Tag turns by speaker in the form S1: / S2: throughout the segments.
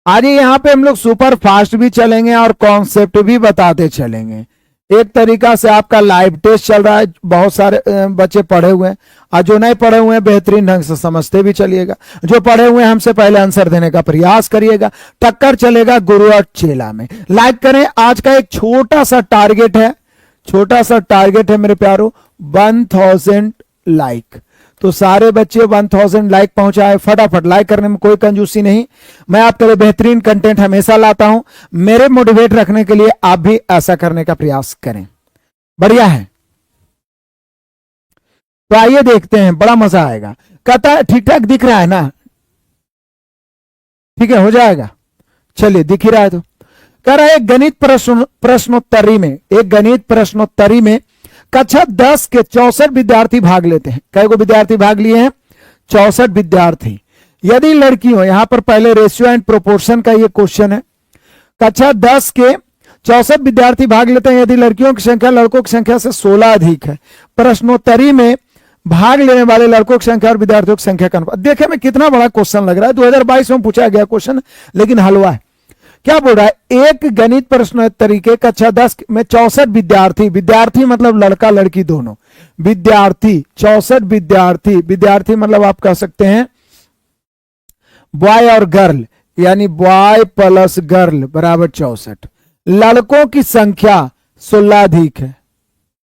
S1: आज यहाँ पे हम लोग सुपर फास्ट भी चलेंगे और कॉन्सेप्ट भी बताते चलेंगे। एक तरीका से आपका लाइव टेस्ट चल रहा है, बहुत सारे बच्चे पढ़े हुए हैं और जो नहीं पढ़े हुए हैं बेहतरीन ढंग से समझते भी चलिएगा। जो पढ़े हुए हैं हमसे पहले आंसर देने का प्रयास करिएगा। टक्कर चलेगा गुरु और चेला में। लाइक करें। आज का एक छोटा सा टारगेट है, छोटा सा टारगेट है मेरे प्यारो, 1000 लाइक। तो सारे बच्चे 1000 लाइक पहुंचाए। फटाफट लाइक करने में कोई कंजूसी नहीं। मैं आपके लिए बेहतरीन कंटेंट हमेशा लाता हूं। मेरे मोटिवेट रखने के लिए आप भी ऐसा करने का प्रयास करें। बढ़िया है। तो आइए देखते हैं, बड़ा मजा आएगा। कहता है ठीक ठाक दिख रहा है ना? ठीक है, हो जाएगा। चलिए, दिख ही रहा है तो। कह रहा है एक गणित प्रश्नोत्तरी में, एक गणित प्रश्नोत्तरी में कक्षा 10 के 64 विद्यार्थी भाग लेते हैं। कई को विद्यार्थी भाग लिए हैं? 64 विद्यार्थी। यदि लड़की हो, यहां पर पहले रेशियो एंड प्रोपोर्शन का ये क्वेश्चन है। कक्षा 10 के 64 विद्यार्थी भाग लेते हैं। यदि लड़कियों की संख्या लड़कों की संख्या से 16 अधिक है। प्रश्नोत्तरी में भाग लेने वाले लड़कों की संख्या और विद्यार्थियों की संख्या का अनुपात। देखे में कितना बड़ा क्वेश्चन लग रहा है। 2022 में पूछा गया क्वेश्चन, लेकिन हलवा है। क्या बोल रहा है? एक गणित प्रश्नोत्तरी के कक्षा 10 में 64 विद्यार्थी, विद्यार्थी मतलब लड़का लड़की दोनों, विद्यार्थी 64 विद्यार्थी, विद्यार्थी मतलब आप कह सकते हैं बॉय और गर्ल, यानी बॉय प्लस गर्ल बराबर 64। लड़कों की संख्या 16 अधिक है,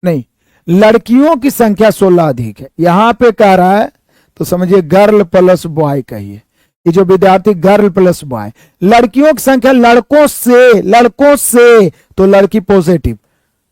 S1: नहीं लड़कियों की संख्या 16 अधिक है। यहां पे कह रहा है तो समझिए गर्ल प्लस बॉय कहिए। ये जो विद्यार्थी गर्ल प्लस बॉय, लड़कियों की संख्या लड़कों से तो लड़की पॉजिटिव,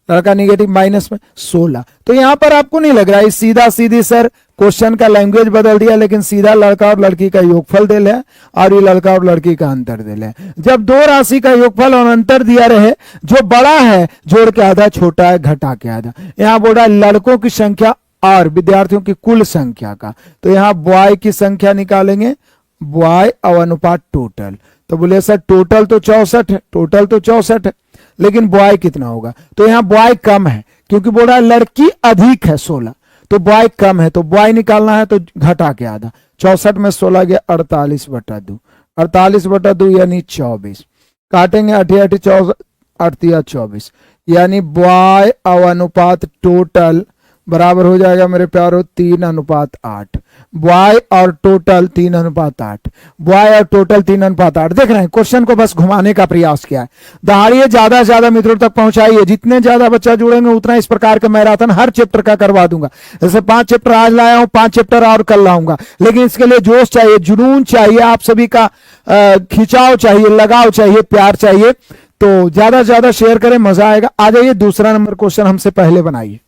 S1: लड़का निगेटिव माइनस में 16। तो यहां पर आपको नहीं लग रहा है सीधा सीधी सर क्वेश्चन का लैंग्वेज बदल दिया, लेकिन सीधा लड़का और लड़की का योगफल दे ले और ये लड़का और लड़की का अंतर दे ले। जब दो राशि का योगफल और अंतर दिया रहे, जो बड़ा है जोड़ के आधा, छोटा है घटा के आधा। यहां बोल रहा है लड़कों की संख्या और विद्यार्थियों की कुल संख्या का। तो यहां बॉय की संख्या निकालेंगे, बॉय और अनुपात टोटल। तो बोले सर टोटल तो 64 है, टोटल तो 64 है, लेकिन बॉय कितना होगा? तो यहां बॉय कम है, क्योंकि बोल रहा है लड़की अधिक है 16, तो बॉय कम है, तो बॉय निकालना है तो घटा के आधा। 64 में 16 गया 48/2, 48/2 यानी 24। काटेंगे 88 24, यानी बॉय और अनुपात टोटल बराबर हो जाएगा मेरे प्यारो 3:8। बॉय और टोटल 3:8, बॉय और टोटल 3:8। देख रहे हैं, क्वेश्चन को बस घुमाने का प्रयास किया है। दहाड़िए, ज्यादा से ज्यादा मित्रों तक पहुंचाइए। जितने ज्यादा बच्चा जुड़ेंगे उतना इस प्रकार के मैराथन हर चैप्टर का करवा दूंगा। जैसे 5 चैप्टर आज लाया हूं, 5 चैप्टर और कल लाऊंगा, लेकिन इसके लिए जोश चाहिए, जुनून चाहिए, आप सभी का खिंचाव चाहिए, लगाव चाहिए, प्यार चाहिए। तो ज्यादा से ज्यादा शेयर करें, मजा आएगा। आ जाइए, दूसरा नंबर क्वेश्चन हमसे पहले बनाइए।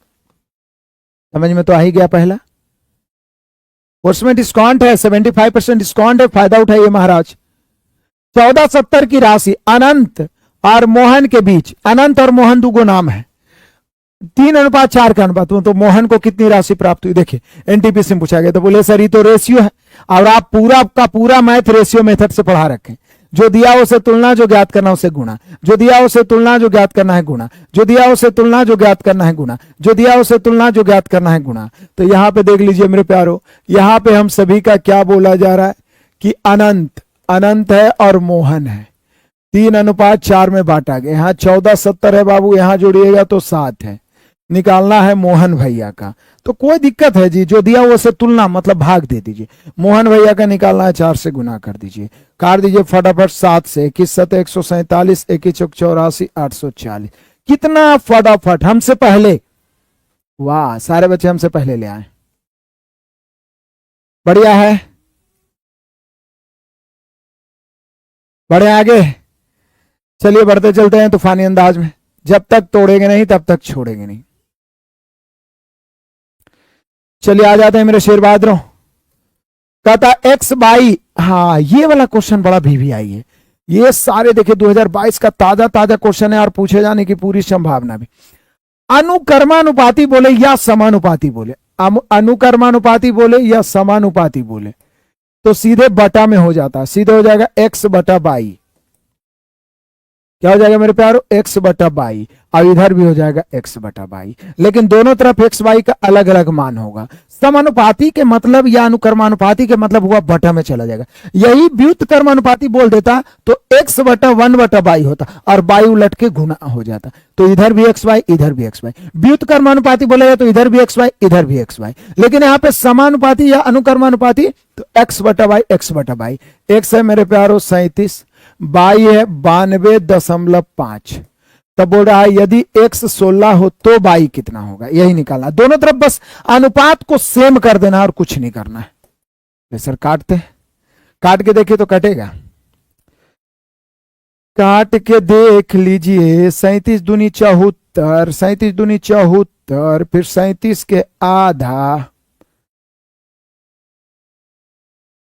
S1: समझ में तो आ ही गया पहला। उसमें डिस्काउंट है, 75% डिस्काउंट है, फायदा उठाइए महाराज। 1470 की राशि अनंत और मोहन के बीच, अनंत और मोहन दो नाम है, 3:4 का अनुपात। तो मोहन को कितनी राशि प्राप्त हुई? देखिए एनटीपीसी में पूछा गया, तो बोले सर ये तो रेशियो है, और आप पूरा का पूरा मैथ रेशियो मेथड से पढ़ा रखें। जो दिया उसे तुलना, जो ज्ञात करना उसे गुणा, जो दिया उसे तुलना, जो ज्ञात करना है गुणा, जो दिया उसे तुलना, जो ज्ञात करना है गुणा, जो दिया उसे तुलना, जो ज्ञात करना है गुणा। तो यहां पे देख लीजिए मेरे प्यारो, यहां पे हम सभी का क्या बोला जा रहा है कि अनंत, अनंत है और मोहन है, 3:4 में बांटा गया। यहां 1470 है बाबू, यहां जोड़िएगा तो 7 है, निकालना है मोहन भैया का। तो कोई दिक्कत है जी, जो दिया वो से तुलना मतलब भाग दे दीजिए। मोहन भैया का निकालना है 4 से गुना कर दीजिए, काट दीजिए फटाफट। 7 से 21 7 147, 21 चौक 84, 840। कितना फटाफट, हमसे पहले। वाह, सारे बच्चे हमसे पहले ले आए, बढ़िया है। बढ़े आगे, चलिए बढ़ते चलते हैं तूफानी अंदाज में। जब तक तोड़ेंगे नहीं तब तक छोड़ेंगे नहीं। चलिए आ जाते हैं मेरे शेर बहादुरों। कहता एक्स बाई, हाँ ये वाला क्वेश्चन बड़ा VVI है। ये सारे देखिए 2022 का ताजा ताजा क्वेश्चन है और पूछे जाने की पूरी संभावना भी। अनुकर्मानुपाती बोले या समानुपाती बोले, अनुकर्मानुपाती बोले या समानुपाती बोले, तो सीधे बटा में हो जाता है, सीधे हो जाएगा x/22। क्या हो जाएगा मेरे प्यारो? x/22। और इधर भी हो जाएगा x बटा बाई, लेकिन दोनों तरफ x y का अलग अलग मान होगा। समानुपाती के मतलब या अनुक्रमानुपाती के मतलब हुआ बटा में चला जाएगा। यही व्युत्क्रमानुपाती बोल देता तो x बटा 1 बटा बाई होता और बाई उलट के गुना हो जाता, तो इधर भी एक्स वाई इधर भी एक्स वाई। व्युत्क्रमानुपाती बोलेगा तो इधर भी एक्स वाई इधर भी एक्स वाई, लेकिन यहाँ पे समानुपाती या अनुक्रमानुपाती तो एक्स बटा बाई एक्स बटा बाई। एक्स है मेरे प्यारो 37, बाई है 92.5। तब बोल रहा है यदि x 16 हो तो बाई कितना होगा, यही निकालना। दोनों तरफ बस अनुपात को सेम कर देना और कुछ नहीं करना है। सर काटते, काट के देखिए तो कटेगा, काट के देख लीजिए। 37 दूनी 74, 37 दूनी 74, फिर 37 के आधा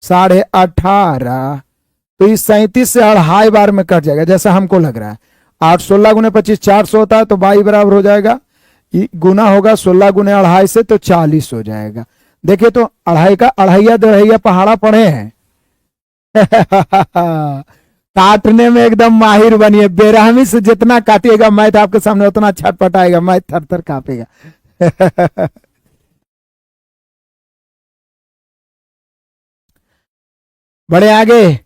S1: 18.5, तो इस 37 से 2.5 बार में कट जाएगा जैसा हमको लग रहा है। 8 16 गुने 25 400 होता है, तो बाई बराबर हो जाएगा गुना होगा 16 गुने 2.5 से तो 40 हो जाएगा। देखिए तो 2.5 का 2.5 2.5 पहाड़ा पड़े हैं। काटने में एकदम माहिर बनिए, बेरहमी से जितना काटिएगा मैथ आपके सामने उतना छटपटाएगा, मैथ थर थर कांपेगा। बड़े आगे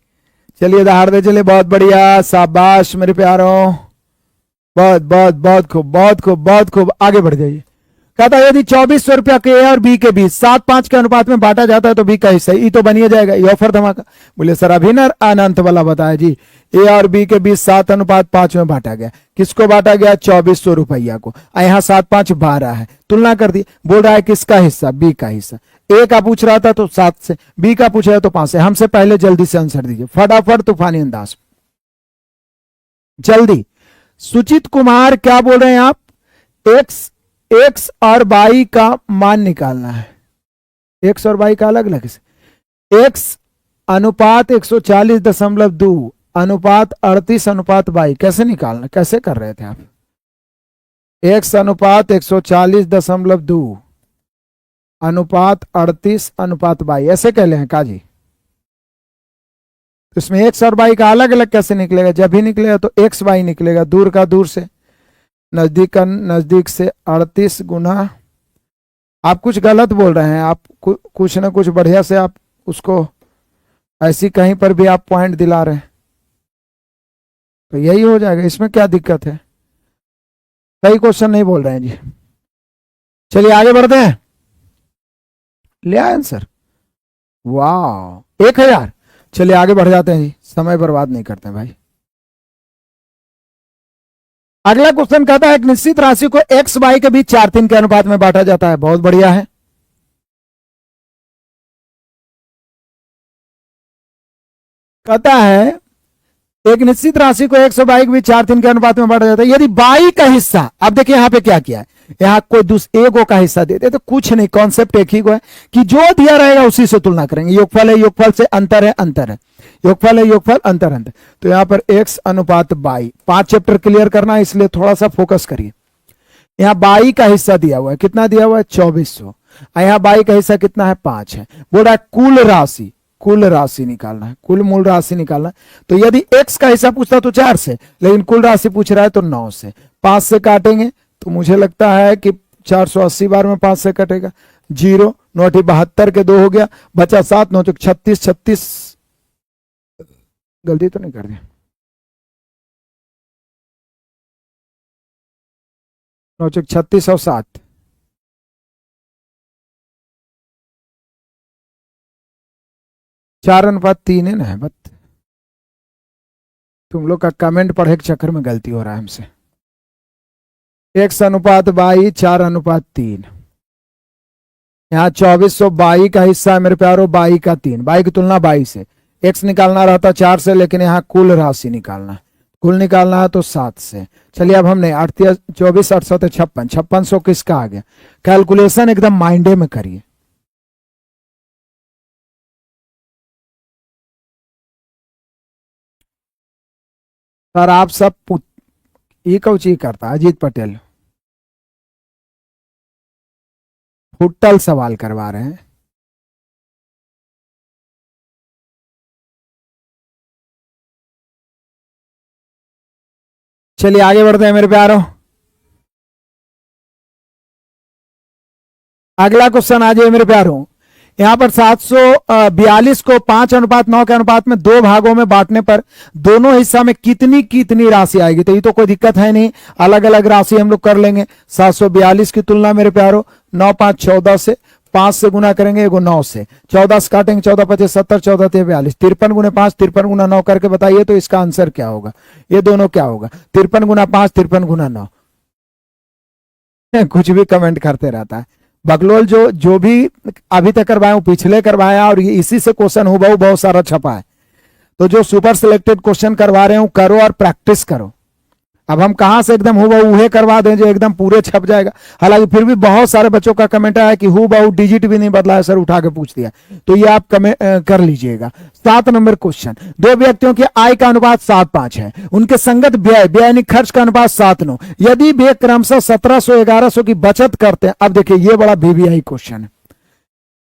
S1: चलिए, उदाहरण दे चलिए। बहुत बढ़िया, शाबाश मेरे प्यारों, बहुत बहुत बहुत खूब बहुत खूब बहुत खूब, आगे बढ़ जाइए। कहता है यदि 2400 रुपया के ए और बी के बीच 7-5 के अनुपात में बांटा जाता है तो बी का हिस्सा ई तो बनिए जाएगा। ये ऑफर धमाका। बोले सर अभिनर अनंत वाला बताया जी। ए और बी के बीच 7:5 में बांटा गया, किसको बांटा गया 2400 रुपया को। यहाँ 7-5 12 है, तुलना कर दी। बोल रहा है किसका हिस्सा, बी का हिस्सा। ए का पूछ रहा था तो 7 से, बी का पूछ रहा तो 5 से। हमसे पहले जल्दी से आंसर दीजिए, फटाफट तूफानी अंदाज, जल्दी। सुचित कुमार क्या बोल रहे हैं आप, एक्स और बाई का मान निकालना है। एक्स और बाई का अलग अलग है। एक्स अनुपात 140.2 अनुपात 38 अनुपात बाई, कैसे निकालना, कैसे कर रहे थे आप। एक्स अनुपात 140.2 अनुपात 38 अनुपात बाई, ऐसे कह ले हैं काजी। इसमें एक्स और बाई का अलग अलग कैसे निकलेगा, जब भी निकलेगा तो एक्स बाई निकलेगा, दूर का दूर से, नजदीक का नजदीक से। 38 गुना, आप कुछ गलत बोल रहे हैं, आप कुछ ना कुछ बढ़िया से आप उसको ऐसी कहीं पर भी आप पॉइंट दिला रहे हैं, तो यही हो जाएगा, इसमें क्या दिक्कत है। सही क्वेश्चन नहीं बोल रहे हैं जी। चलिए आगे बढ़ते हैं, ले आए आंसर, वाह 1000। चलिए आगे बढ़ जाते हैं जी, समय बर्बाद नहीं करते हैं भाई। अगला क्वेश्चन कहता है एक निश्चित राशि को एक्स वाई के बीच 4-3 के अनुपात में बांटा जाता है। बहुत बढ़िया है। कहता है एक निश्चित राशि को एक्स और बाई के बीच 4-3 के अनुपात में बांटा जाता है यदि बाई का हिस्सा, अब देखिए यहां पे क्या किया है, यहाँ कोई एक का हिस्सा देते तो कुछ नहीं, कॉन्सेप्ट एक ही को है कि जो दिया रहेगा उसी से तुलना करेंगे। योगफल है, योगफल से अंतर है, अंतर है, योगफल है, योगफल अंतर अंतर। तो यहाँ पर एक्स अनुपात बाई, 5 चैप्टर क्लियर करना है इसलिए थोड़ा सा फोकस करिए। यहाँ बाई का हिस्सा दिया हुआ है, कितना दिया हुआ है 2400, यहाँ बाई का हिस्सा कितना है 5 है। बोल रहा है कुल राशि, कुल राशि निकालना है, कुल मूल राशि निकालना है। तो यदि एक्स का हिस्सा पूछता तो 4 से, लेकिन कुल राशि पूछ रहा है तो 9 से। 5 से काटेंगे तो मुझे लगता है कि 480 बार में 5 से कटेगा, 0 9 72 के 2 हो गया, बचा 7 9 36 36, गलती तो नहीं कर दी, 9 36 और 7, चार अनुपात 3 है ना। बस तुम लोग का कमेंट पढ़े के चक्कर में गलती हो रहा है हमसे। एक्स अनुपात बाई 4:3, यहाँ 2400 बाई का हिस्सा है मेरे प्यारो, बाई का 3, बाई की तुलना बाई से। एक्स निकालना रहता 4 से, लेकिन यहाँ कुल राशि निकालना है, कुल निकालना है तो 7 से। चलिए अब हमने 24 8 7 56, 5600 किसका आ गया। कैलकुलेशन एकदम माइंडे में करिए। सर आप सब ये कौची करता अजीत पटेल, फुटल सवाल करवा रहे हैं। चलिए आगे बढ़ते हैं मेरे प्यारों। अगला क्वेश्चन आ जाइए मेरे प्यारों। यहां पर 742 को 5:9 के अनुपात में दो भागों में बांटने पर दोनों हिस्सा में कितनी कितनी राशि आएगी। तो ये तो कोई दिक्कत है नहीं, अलग अलग राशि हम लोग कर लेंगे। 742 की तुलना मेरे प्यारों 9 5 14 से, 5 से गुना करेंगे, एगो 9 से, 14 से काटेंगे, 14 25 70, 14 42, 53 गुना 5, 53 गुना 9 करके बताइए तो इसका आंसर क्या होगा। ये दोनों क्या होगा, 53 गुना 5, 53 गुना 9। कुछ भी कमेंट करते रहता है बकलोल। जो भी अभी तक करवाए वो पिछले करवाया, और इसी से क्वेश्चन हो बहुत सारा छपा है। तो जो सुपर सिलेक्टेड क्वेश्चन करवा रहे हो करो और प्रैक्टिस करो। अब हम कहां से एकदम हूबहू करवा दें जो एकदम पूरे छप जाएगा। हालांकि फिर भी बहुत सारे बच्चों का कमेंट आया कि हूबहू डिजिट भी नहीं बदला है सर, उठा के पूछ दिया, तो ये आप कर लीजिएगा। 7 नंबर क्वेश्चन, दो व्यक्तियों की आय का अनुपात 7:5 है, उनके संगत व्यय यानी खर्च का अनुपात 7:9। यदि वे क्रमशः 1700 1100 की बचत करते हैं। अब देखिए ये बड़ा वीवीआई क्वेश्चन है,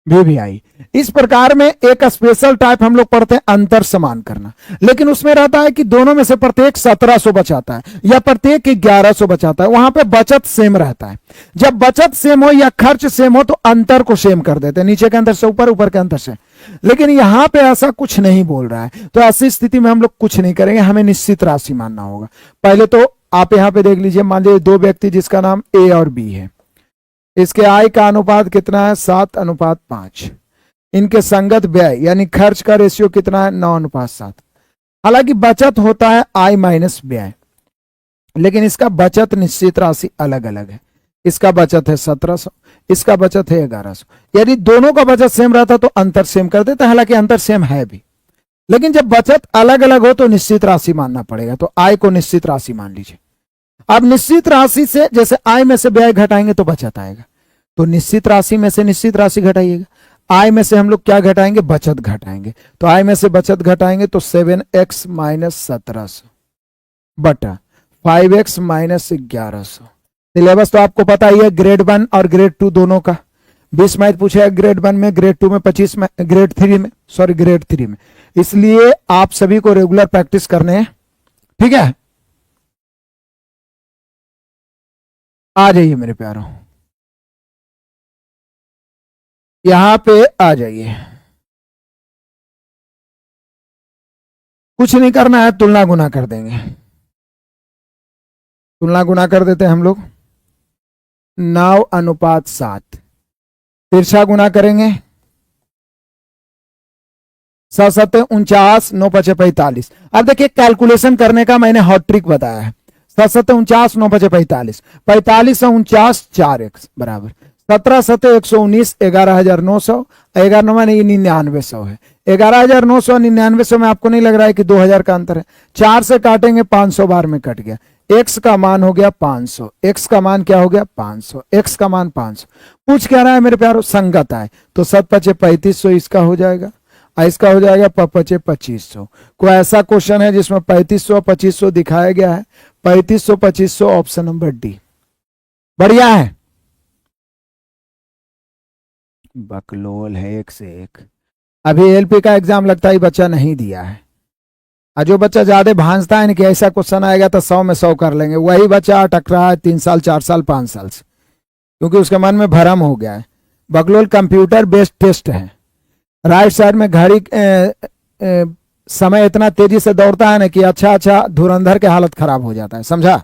S1: वीवीआई। इस प्रकार में एक स्पेशल टाइप हम लोग पढ़ते हैं अंतर समान करना, लेकिन उसमें रहता है कि दोनों में से प्रत्येक 1700 बचाता है या प्रत्येक 1100 बचाता है, वहां पे बचत सेम रहता है। जब बचत सेम हो या खर्च सेम हो तो अंतर को सेम कर देते हैं, नीचे के अंतर से ऊपर, ऊपर के अंतर से। लेकिन यहां पे ऐसा कुछ नहीं बोल रहा है, तो ऐसी स्थिति में हम लोग कुछ नहीं करेंगे, हमें निश्चित राशि मानना होगा। पहले तो आप यहां पे देख लीजिए, मान लीजिए दो व्यक्ति जिसका नाम ए और बी है, इसके आय का अनुपात कितना है 7:5। इनके संगत व्यय यानी खर्च का रेशियो कितना है 9:7। हालांकि बचत होता है आय माइनस व्यय, लेकिन इसका बचत निश्चित राशि अलग अलग है। इसका बचत है 1700, इसका बचत है 1100। यदि दोनों का बचत सेम रहता तो अंतर सेम कर देते, हालांकि अंतर सेम है भी, लेकिन जब बचत अलग अलग हो तो निश्चित राशि मानना पड़ेगा। तो आय को निश्चित राशि मान लीजिए। अब निश्चित राशि से जैसे आय में से व्यय घटाएंगे तो बचत आएगा, तो निश्चित राशि में से निश्चित राशि घटाइएगा। आय में से हम लोग क्या घटाएंगे, बचत घटाएंगे। तो आय में से बचत घटाएंगे तो 7x माइनस 1700 बटा 5x माइनस 1100। सिलेबस तो आपको पता ही है, ग्रेड 1 और ग्रेड 2 दोनों का। 20 मैथ पूछेगा ग्रेड 1 में, ग्रेड 2 में, 25 में, ग्रेड 3 में। इसलिए आप सभी को रेगुलर प्रैक्टिस करने हैं, ठीक है। आ जाइए मेरे प्यारों, यहां पे आ जाइए। कुछ नहीं करना है, तुलना गुना कर देंगे। तुलना गुना कर देते हैं हम लोग 9:7। तिरछा गुना करेंगे 7 49, 9 5 45। अब देखिए कैलकुलेशन करने का मैंने हॉट ट्रिक बताया है। 7 49, 9 5 45, 45 से 49 4x बराबर 17 7 119, 11,900, 99,900 है। 11,999 में आपको नहीं लग रहा है कि 2000 का अंतर है। 4 से काटेंगे 500 बार में कट गया। x का मान हो गया 500, x का मान क्या हो गया 500, x का मान 500। पूछ क्या रहा है मेरे प्यारों, संगत आए तो 7 5 3500 इसका हो जाएगा, इसका हो जाएगा 5 2500। कोई ऐसा क्वेश्चन है जिसमें 3500 2500 दिखाया गया है? 3500 2500 ऑप्शन नंबर डी। बढ़िया है, बकलोल है एक से एक। अभी एलपी का एग्जाम लगता है बच्चा नहीं दिया है, और जो बच्चा ज्यादा भांजता है ना कि ऐसा क्वेश्चन आएगा तो 100 में 100 कर लेंगे, वही बच्चा अटक रहा है 3 साल 4 साल 5 साल से, क्योंकि उसके मन में भरम हो गया है। बकलोल कंप्यूटर बेस्ड टेस्ट है। राइट साइड में घड़ी समय इतना तेजी से दौड़ता है ना कि अच्छा धुरंधर के हालत खराब हो जाता है, समझा।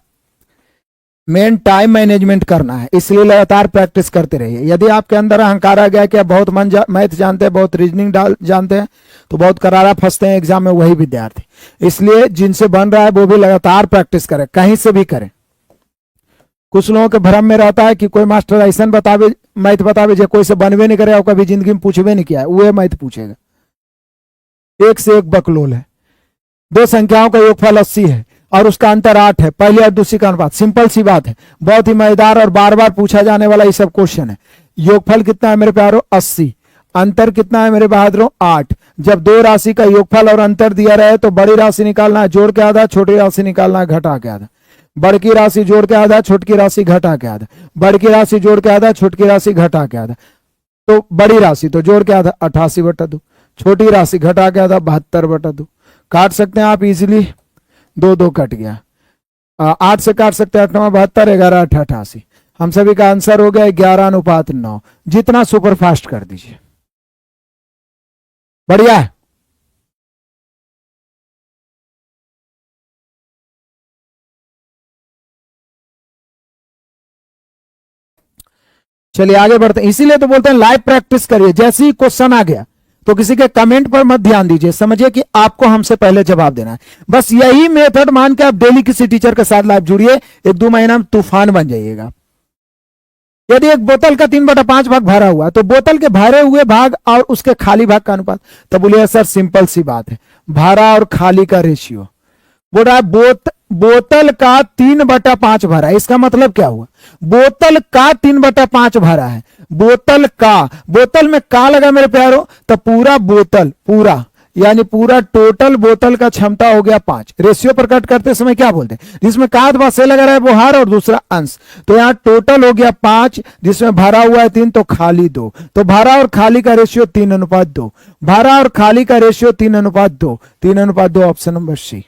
S1: मेन टाइम मैनेजमेंट करना है, इसलिए लगातार प्रैक्टिस करते रहिए। यदि आपके अंदर अहंकार आ गया कि आप बहुत मैथ जानते हैं, बहुत रीजनिंग जानते हैं, तो बहुत करारा फंसते हैं एग्जाम में वही विद्यार्थी। इसलिए जिनसे बन रहा है वो भी लगातार प्रैक्टिस करें, कहीं से भी करें। कुछ लोगों के भ्रम में रहता है कि कोई मास्टर ऐसा बतावे मैथ बतावे जो कोई से बनवे नहीं करे और कभी जिंदगी में पूछवे नहीं किया है, वो मैथ पूछेगा। एक से एक बकलोल है। दो संख्याओं का योगफल 80 है और उसका अंतर 8 है, पहली और दूसरी का अनुपात। सिंपल सी बात है, बहुत ही मजेदार और बार बार पूछा जाने वाला ये सब क्वेश्चन है। योगफल कितना है मेरे प्यारों 80, अंतर कितना है मेरे बहादुरों 8। जब दो राशि का योगफल और अंतर दिया रहे तो बड़ी राशि निकालना है जोड़ के आधा, छोटी राशि निकालना है घटा के आधा। बड़की राशि जोड़ के आधा, छोटकी राशि घटा के आधा। बड़की राशि जोड़ के आधा, छोटकी राशि घटा के आधा। तो बड़ी राशि तो जोड़ के आधा 88/2, छोटी राशि घटा के आधा 72/2। काट सकते हैं आप इजीली, 2 2 कट गया। 8 से काट सकते हैं 8 9 72, 11 8 88। हम सभी का आंसर हो गया 11:9। जितना सुपर फास्ट कर दीजिए, बढ़िया है। चलिए आगे बढ़ते हैं। इसीलिए तो बोलते हैं लाइव प्रैक्टिस करिए। जैसे ही क्वेश्चन आ गया तो किसी के कमेंट पर मत ध्यान दीजिए, समझिए कि आपको हमसे पहले जवाब देना है। बस यही मेथड मान के आप डेली किसी टीचर के साथ लाइव जुड़िए, 1-2 महीना में तूफान बन जाइएगा। यदि एक बोतल का 3/5 भाग भरा हुआ तो बोतल के भरे हुए भाग और उसके खाली भाग का अनुपात, तो बोलिए सर सिंपल सी बात है, भरा और खाली का रेशियो। बोल रहा है बोतल का 3/5 भरा है, इसका मतलब क्या हुआ? बोतल का 3/5 भरा है। बोतल में का लगा मेरे प्यारो, तो पूरा बोतल, पूरा यानी पूरा टोटल बोतल का क्षमता हो गया 5। रेशियो पर कट करते समय क्या बोलते हैं, जिसमें का अथवा से लगा रहा है वो हर और दूसरा अंश, तो यहाँ टोटल हो गया 5, जिसमें भरा हुआ है 3 तो खाली 2, तो भरा और खाली का रेशियो 3:2। भरा और खाली का रेशियो 3:2, 3:2 ऑप्शन नंबर सी।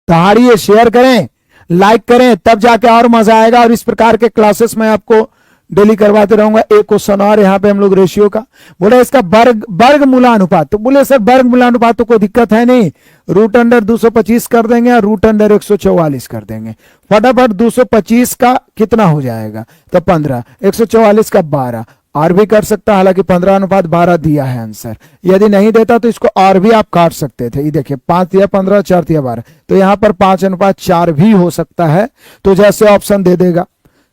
S1: दहाड़िए, शेयर करें, लाइक करें, तब जाके और मजा आएगा। और इस प्रकार के क्लासेस मैं आपको डेली करवाते रहूंगा। एक क्वेश्चन और यहाँ पे हम लोग रेशियो का बोले, इसका वर्गमूलानुपात, तो बोले सर वर्गमूलानुपात तो कोई दिक्कत है नहीं, √225 कर देंगे और √144 कर देंगे। फटाफट 225 का कितना हो जाएगा, तो 15, 144 का 12, और भी कर सकता, हालांकि 15:12 दिया है आंसर। यदि नहीं देता तो इसको और भी आप काट सकते थे। ये देखिए 5 दिया 15, 4 दिया 12, तो यहाँ पर 5:4 भी हो सकता है, तो जैसे ऑप्शन दे देगा।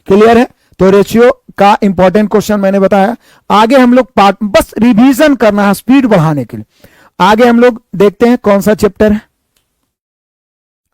S1: क्लियर है? तो रेशियो का इंपॉर्टेंट क्वेश्चन मैंने बताया। आगे हम लोग बस रिवीजन करना है स्पीड बढ़ाने के लिए। आगे हम लोग देखते हैं कौन सा चैप्टर है।